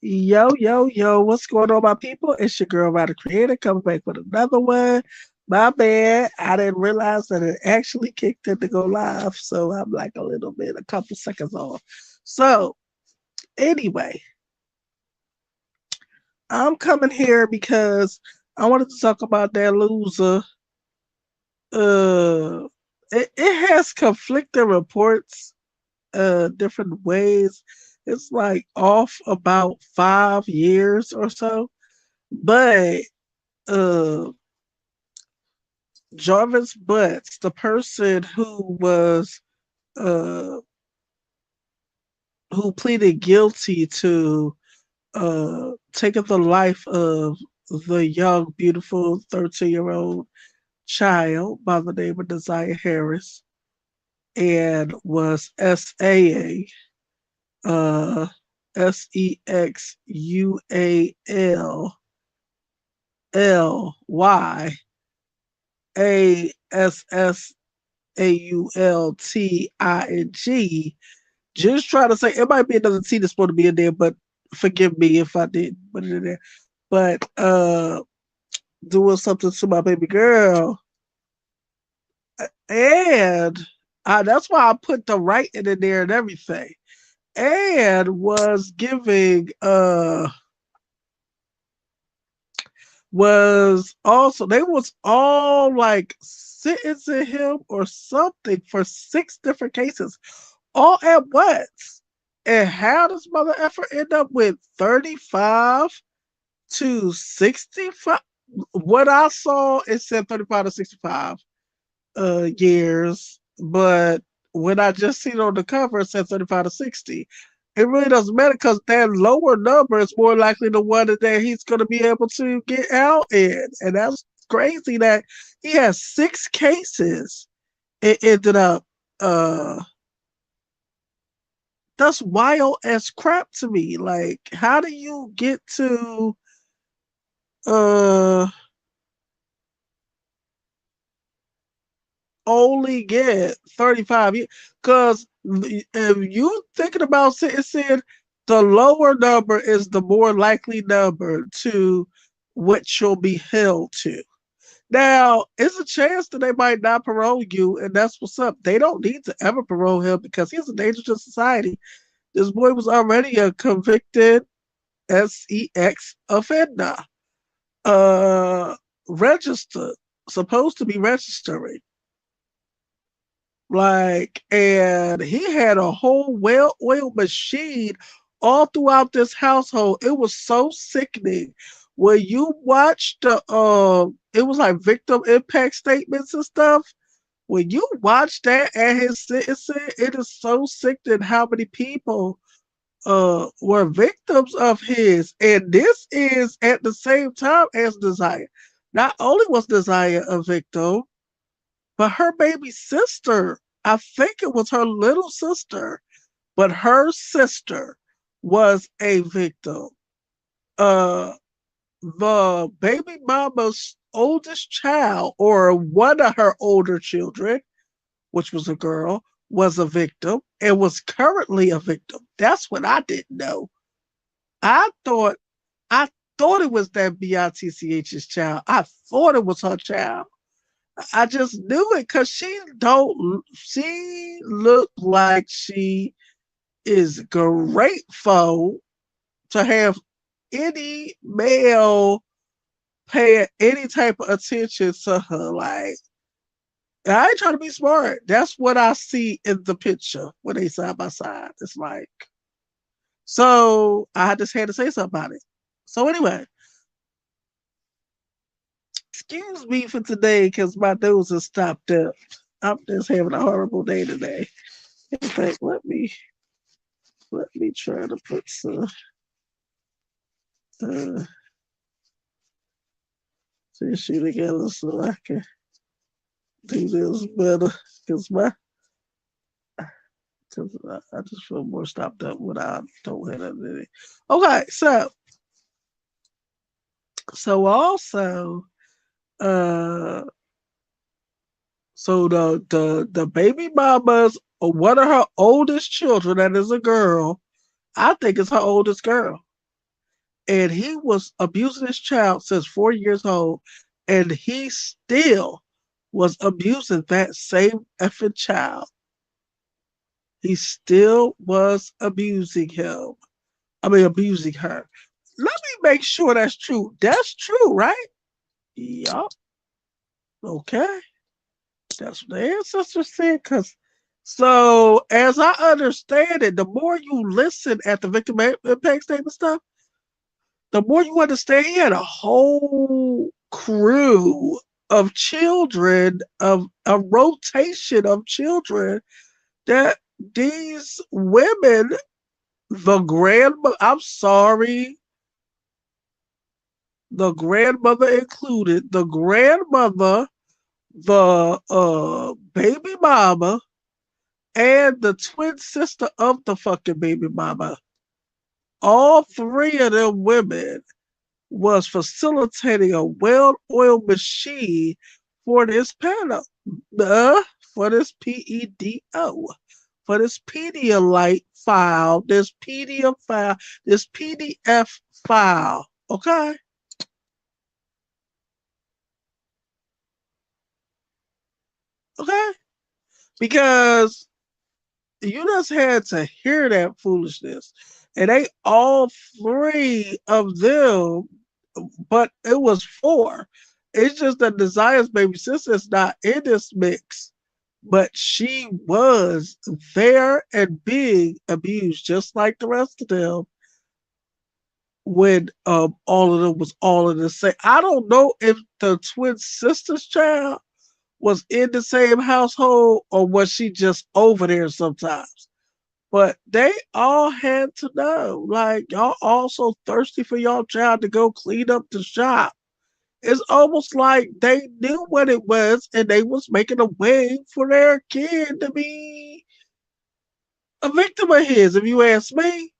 Yo, yo, yo, what's going on, my people? It's your girl, Ryder Creator, coming back with another one. My bad. I didn't realize that it actually kicked in to go live, so I'm like a couple seconds off. So, anyway, I'm coming here because I wanted to talk about that loser. Uh, it has conflicting reports, different ways. It's like off about 5 years or so, but uh Jarvis Butts, the person uh who pleaded guilty to taking the life of the young, beautiful 13-year-old child by the name of Desire Harris and was uh SEXUALYASSAULTING. Just trying to say it might be another T that's supposed to be in there, but forgive me if I didn't put it in there. But doing something to my baby girl, and that's why I put the writing in there and everything, and was also they was all like sentencing him or something for 6 different cases all at once. And how does mother effer end up with 35 to 65? What I saw, it said 35 to 65 years, but when I just seen on the cover, it said 35 to 60. It really doesn't matter because that lower number is more likely the one that he's going to be able to get out in. And that's crazy that he has 6 cases. It ended up, uh, that's wild as crap to me. Like, how do you get to, uh, only get 35 years? Because if you thinking about sentencing, the lower number is the more likely number to what you'll be held to. Now, it's a chance that they might not parole you, and that's what's up. They don't need to ever parole him because he's a danger to society. This boy was already a convicted sex offender, uh, registered, supposed to be registering. Like, and he had a whole well-oiled machine all throughout this household. It was so sickening. When you watch it was like victim impact statements and stuff. When you watch that at his sentencing, it is so sickening how many people were victims of his. And this is at the same time as Desire. Not only was Desire a victim, but her baby sister, I think it was her little sister, but her sister was a victim. Uh, the baby mama's oldest child, or one of her older children, which was a girl, was a victim and was currently a victim. That's what I didn't know. I thought I thought it was that BITCH's child. I thought it was her child. I just knew it because she looked like she is grateful to have any male pay any type of attention to her. Like, I ain't trying to be smart. That's what I see in the picture when they side by side. It's like, so I just had to say something about it. So anyway, excuse me for today because my nose is stopped up. I'm just having a horrible day today. In fact, let me try to put some uh, tissue together so I can do this better. Because I just feel more stopped up when I don't have anything. Okay, so also, uh, so the baby mama's one of her oldest children, that is a girl. I think it's her oldest girl. and he was abusing his child since 4 years old, and he still was abusing that same effing child. He still was abusing him. I mean, abusing her. Let me make sure that's true. That's true, right? Yup. Okay. That's what the ancestors said. Cause so, as I understand it, the more you listen at the victim impact statement stuff, the more you understand he had a whole crew of children, of a rotation of children that these women, the grandma, I'm sorry, the grandmother included, the grandmother, the baby mama, and the twin sister of the fucking baby mama. All three of them women was facilitating a well-oiled machine for this panel, for this PEDO, for this Pedialyte file, this PDF file, this PDF file. Okay? Okay? Because you just had to hear that foolishness. And they all three of them, but it was four. It's just that Desire's baby sister is not in this mix. But she was there and being abused just like the rest of them when all of them was all in the same. I don't know if the twin sister's child was in the same household or was she just over there sometimes. But they all had to know, like, y'all also thirsty for y'all child to go clean up the shop. It's almost like they knew what it was and they was making a way for their kid to be a victim of his, if you ask me.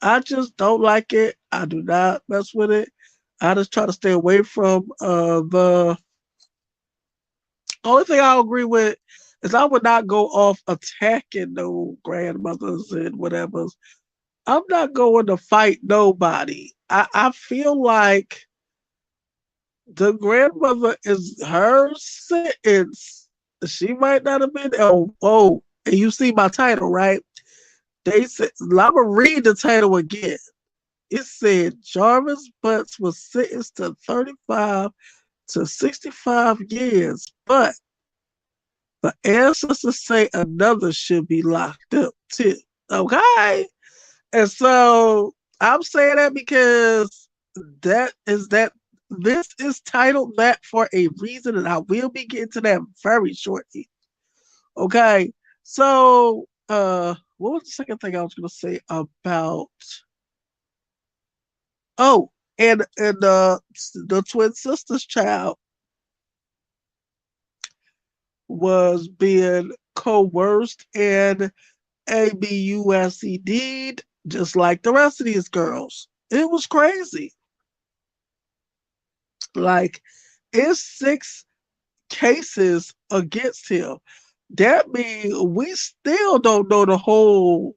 I just don't like it. I do not mess with it. I just try to stay away from the only thing I agree with is I would not go off attacking no grandmothers and whatever. I'm not going to fight nobody. I feel like the grandmother is her sentence. She might not have been. Oh, and you see my title, right? They said, I'm gonna read the title again. It said Jarvis Butts was sentenced to 35 to 65 years, but the ancestors say another should be locked up too. Okay, and so I'm saying that because that this is titled that for a reason, and I will be getting to that very shortly. Okay. So what was the second thing I was gonna say about oh and the twin sister's child was being coerced and abused just like the rest of these girls. It was crazy. Like it's 6 cases against him. That means we still don't know the whole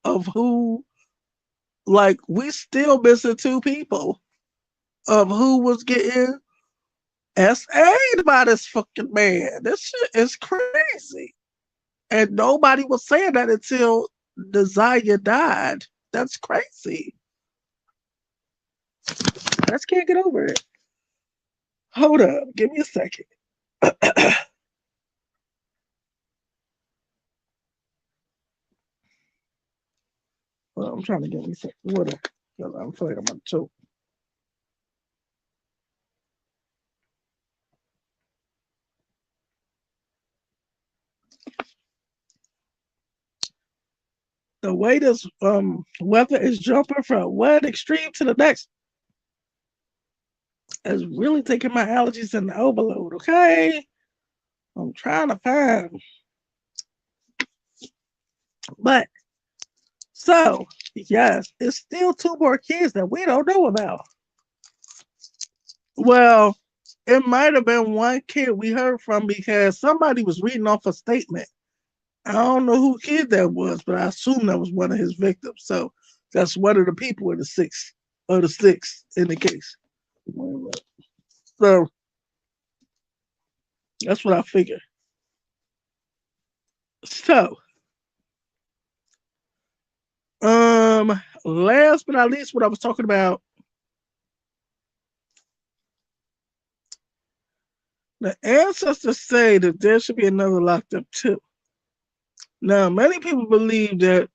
of who, like, we still missing 2 people of who was getting SA'd by this fucking man. This shit is crazy. And nobody was saying that until Desire died. That's crazy. I just can't get over it. Hold up. Give me a second. Well, I'm trying to get me some water. I'm feeling I'm gonna choke. The way this weather is jumping from one extreme to the next is really taking my allergies in the overload. Okay, I'm trying to find, but so yes, it's still 2 more kids that we don't know about. Well, it might have been one kid we heard from because somebody was reading off a statement. I don't know who kid that was, but I assume that was one of his victims. So That's one of the people in the six, or the six in the case. So that's what I figure. So, last but not least, what I was talking about, the ancestors say that there should be another locked up too. Now, many people believe that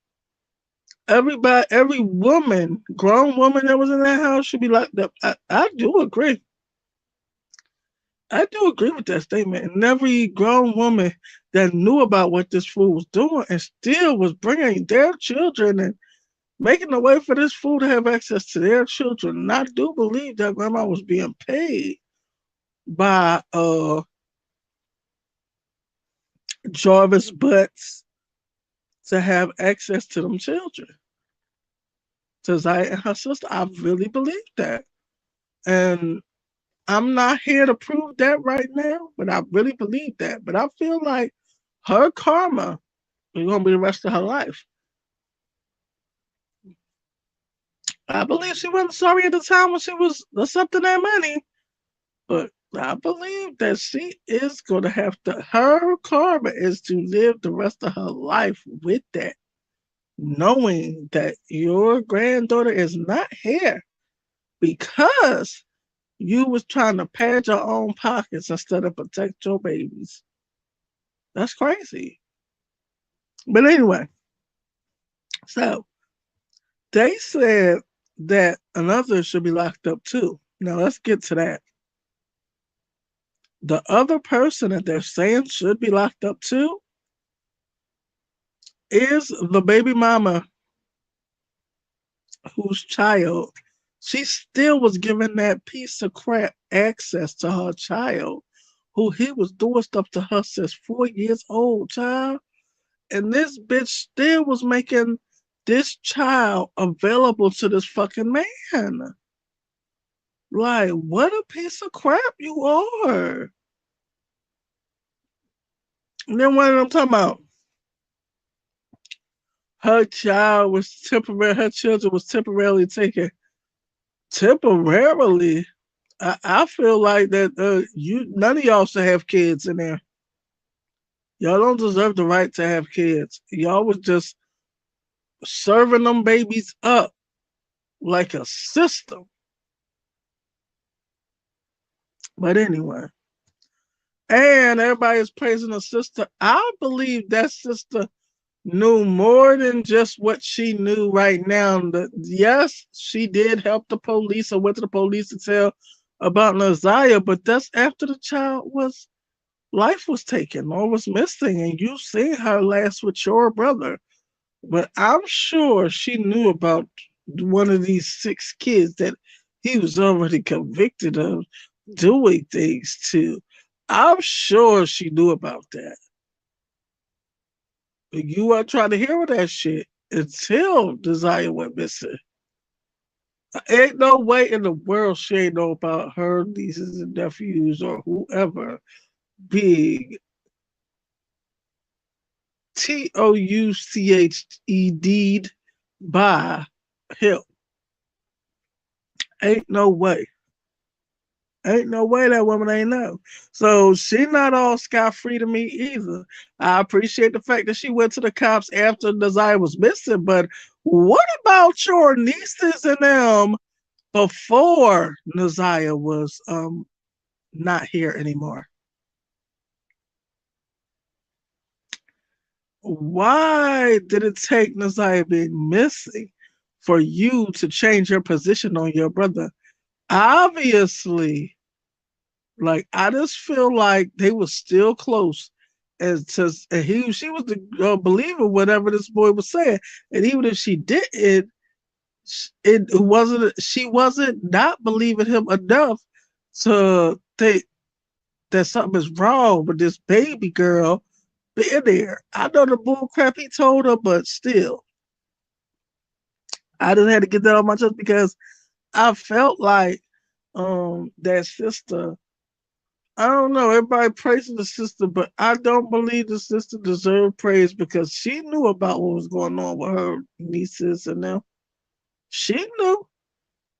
every woman, grown woman that was in that house should be locked up. I do agree. I do agree with that statement. And every grown woman that knew about what this fool was doing and still was bringing their children and making a way for this fool to have access to their children. And I do believe that grandma was being paid by Jarvis Butts to have access to them children. To Zaya and her sister. I really believe that. And I'm not here to prove that right now, but I really believe that. But I feel like her karma is going to be the rest of her life. I believe she wasn't sorry at the time when she was accepting that money, but I believe that she is going to have to, her karma is to live the rest of her life with that, knowing that your granddaughter is not here because you was trying to pad your own pockets instead of protect your babies. That's crazy. But anyway, so they said that another should be locked up too. Now let's get to that. The other person that they're saying should be locked up too is the baby mama whose child, she still was giving that piece of crap access to her child, who he was doing stuff to her since 4 years old, child. And this bitch still was making this child available to this fucking man. Like, what a piece of crap you are. And then what I'm talking about, her children was temporarily taken. Temporarily? I feel like that none of y'all should have kids in there. Y'all don't deserve the right to have kids. Y'all was just serving them babies up like a system. But anyway, and everybody is praising the sister. I believe that sister knew more than just what she knew right now. Yes, she did help the police or went to the police to tell about Naziah, but that's after the child was life was taken or was missing, and you seen her last with your brother. But I'm sure she knew about one of these 6 kids that he was already convicted of doing things to. I'm sure she knew about that. But you weren't trying to hear that shit until Desire went missing. Ain't no way in the world she ain't know about her nieces and nephews or whoever being TOUCHED by him. Ain't no way. Ain't no way that woman ain't know. So she not all scot-free to me either. I appreciate the fact that she went to the cops after Desire was missing, but what about your nieces and them before Naziah was not here anymore? Why did it take Naziah being missing for you to change your position on your brother? Obviously, like I just feel like they were still close, and she was the believer whatever this boy was saying, and even if she didn't, it wasn't she wasn't not believing him enough to think that something is wrong with this baby girl being there. I know the bull crap he told her, but still, I just had to get that on my chest because I felt like that sister. I don't know. Everybody praising the sister, but I don't believe the sister deserved praise because she knew about what was going on with her nieces and them. She knew.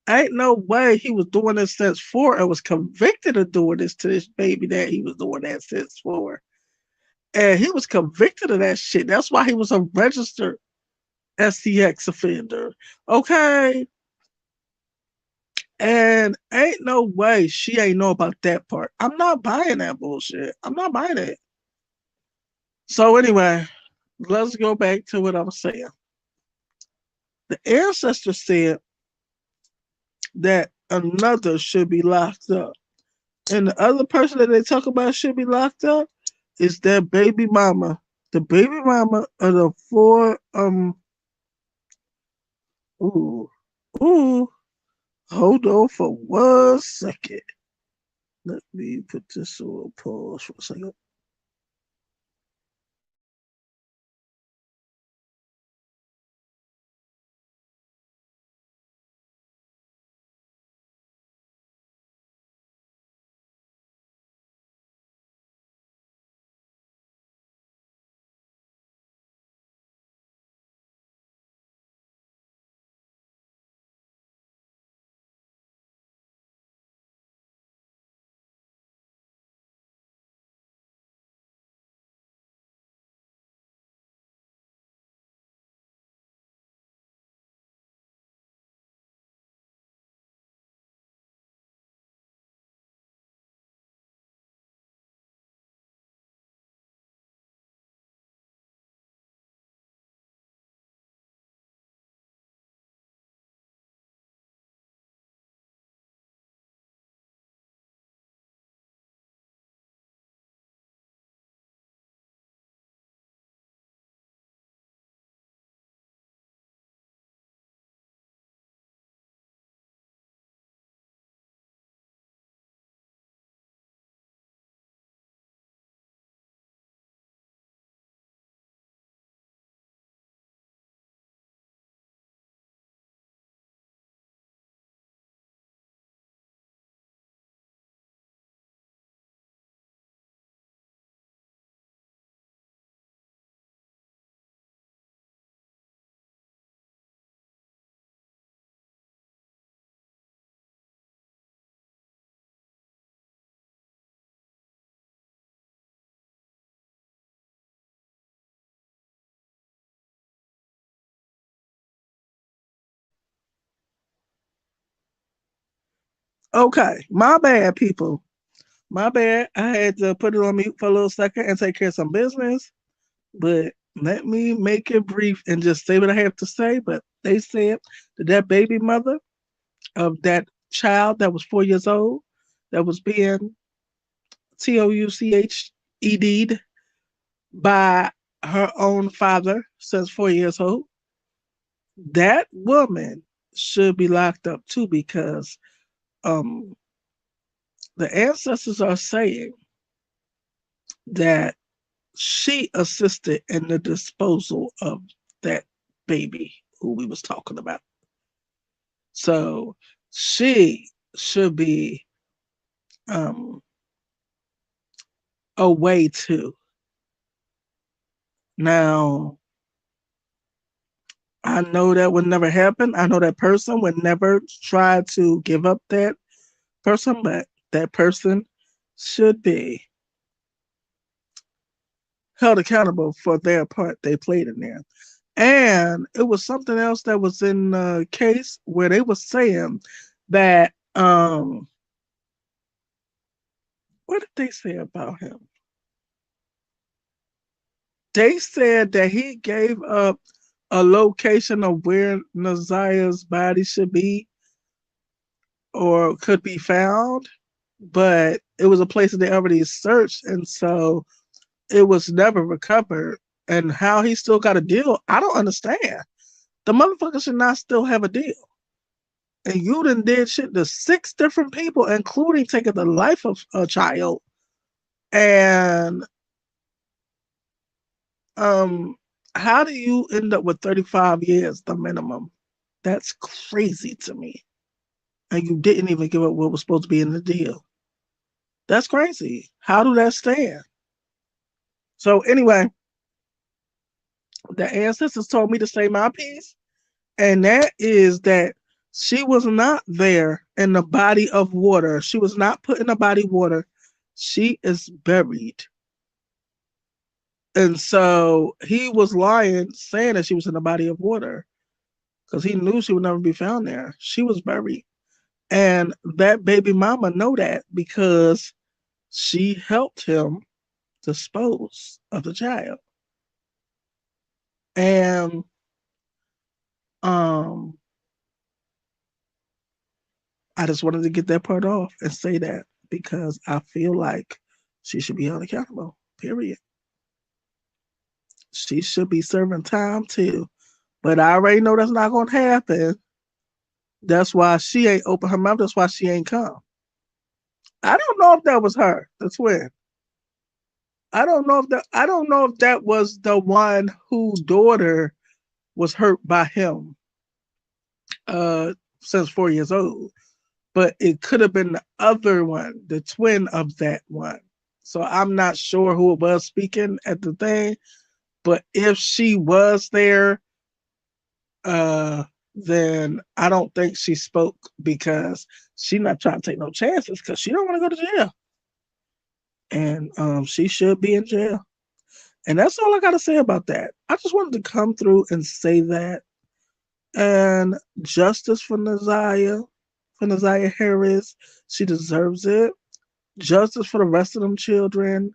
Ain't no way he was doing this since four and was convicted of doing this to this baby that he was doing that since four. And he was convicted of that shit. That's why he was a registered STX offender. Okay. And ain't no way she ain't know about that part. I'm not buying that bullshit. I'm not buying it. So anyway, let's go back to what I was saying. The ancestor said that another should be locked up. And the other person that they talk about should be locked up is their baby mama. The baby mama of the four ooh, ooh, hold on for 1 second. Let me put this on pause for a second. Okay, my bad, people. My bad. I had to put it on mute for a little second and take care of some business. But let me make it brief and just say what I have to say. But they said that that baby mother of that child that was 4 years old, that was being TOUCHED'd by her own father since 4 years old, that woman should be locked up too because um, the ancestors are saying that she assisted in the disposal of that baby who we was talking about. So she should be um, a way to. Now, I know that would never happen. I know that person would never try to give up that person, but that person should be held accountable for their part they played in there. And it was something else that was in the case where they were saying that what did they say about him? They said that he gave up a location of where Nazia's body should be or could be found, but it was a place that they already searched, and so it was never recovered. And how he still got a deal, I don't understand. The motherfucker should not still have a deal. And you done did shit to 6 different people, including taking the life of a child. And um, how do you end up with 35 years, the minimum? That's crazy to me. And you didn't even give up what was supposed to be in the deal. That's crazy. How do that stand? So anyway, the ancestors told me to say my piece, And that is that she was not there in the body of water. She was not put in the body of water. She is buried. And so he was lying, saying that she was in the body of water because he knew she would never be found there. She was buried. And that baby mama know that because she helped him dispose of the child. And um I just wanted to get that part off and say that because I feel like she should be held accountable. Period. She should be serving time too. But I already know that's not gonna happen. That's why she ain't open her mouth. That's why she ain't come. I don't know if that was her, the twin. I don't know if that was the one whose daughter was hurt by him uh since 4 years old. But it could have been the other one, the twin of that one. So I'm not sure who it was speaking at the thing, but if she was there, uh, then I don't think she spoke because she not trying to take no chances because she don't want to go to jail, and she should be in jail. And that's all I got to say about that. I just wanted to come through and say that, and justice for Naziah Harris. She deserves it. Justice for the rest of them children.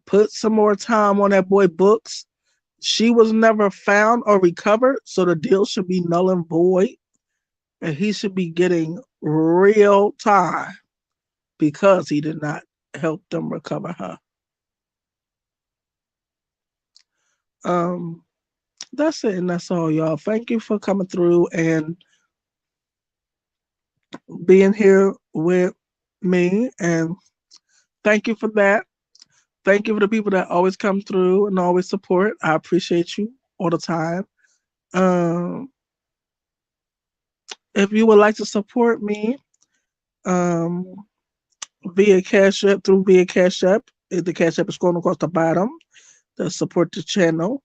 Put some more time on that boy books. She was never found or recovered, so the deal should be null and void, and he should be getting real time because he did not help them recover her. Um, that's it, and that's all, y'all. Thank you for coming through and being here with me, and thank you for that. Thank you for the people that always come through and always support. I appreciate you all the time. Um, if you would like to support me um, via Cash App, via Cash App, the Cash App is going across the bottom to support the channel.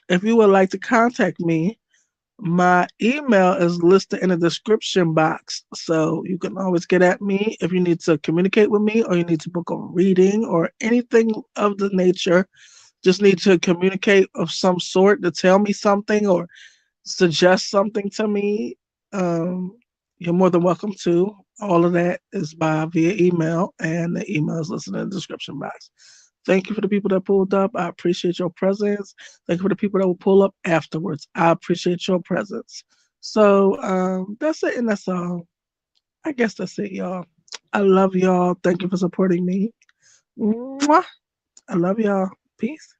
If you would like to contact me, my email is listed in the description box. So you can always get at me if you need to communicate with me or you need to book a reading or anything of the nature. Just need to communicate of some sort to tell me something or suggest something to me. Um, you're more than welcome to. All of that is by via email, and the email is listed in the description box. Thank you for the people that pulled up. I appreciate your presence. Thank you for the people that will pull up afterwards. I appreciate your presence. So that's it, and that's all. I guess that's it, y'all. I love y'all. Thank you for supporting me. Mwah. I love y'all. Peace.